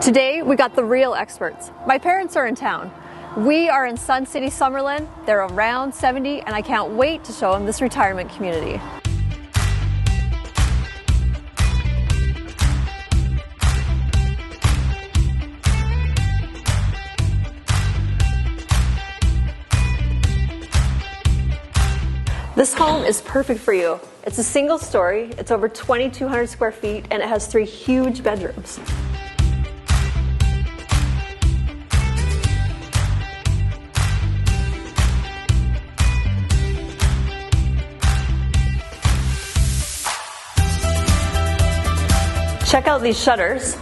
Today we got the real experts. My parents are in town. We are in Sun City, Summerlin. They're around 70 and I can't wait to show them this retirement community. This home is perfect for you. It's a single story, it's over 2,200 square feet, and it has 3 huge bedrooms. Check out these shutters.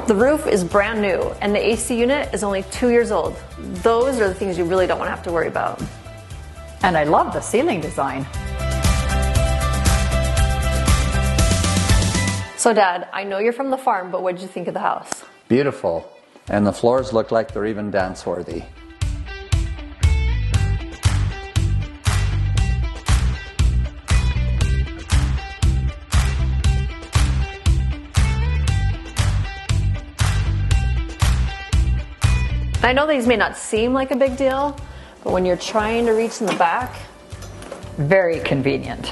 The roof is brand new, and the AC unit is only 2 years old. Those are the things you really don't want to have to worry about. And I love the ceiling design. So Dad, I know you're from the farm, but what did you think of the house? Beautiful. And the floors look like they're even dance-worthy. I know these may not seem like a big deal, but when you're trying to reach in the back, very convenient.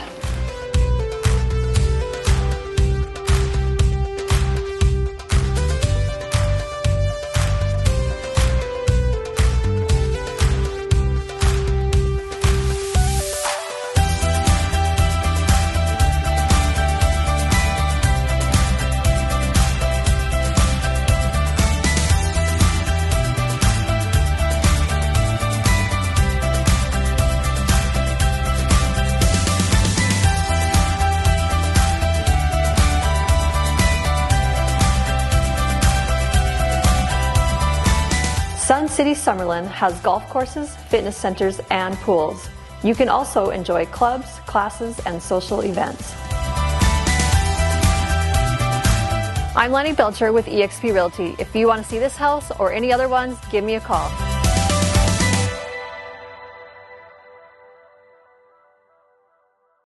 Sun City Summerlin has golf courses, fitness centers, and pools. You can also enjoy clubs, classes, and social events. I'm Lenny Belcher with eXp Realty. If you want to see this house or any other ones, give me a call.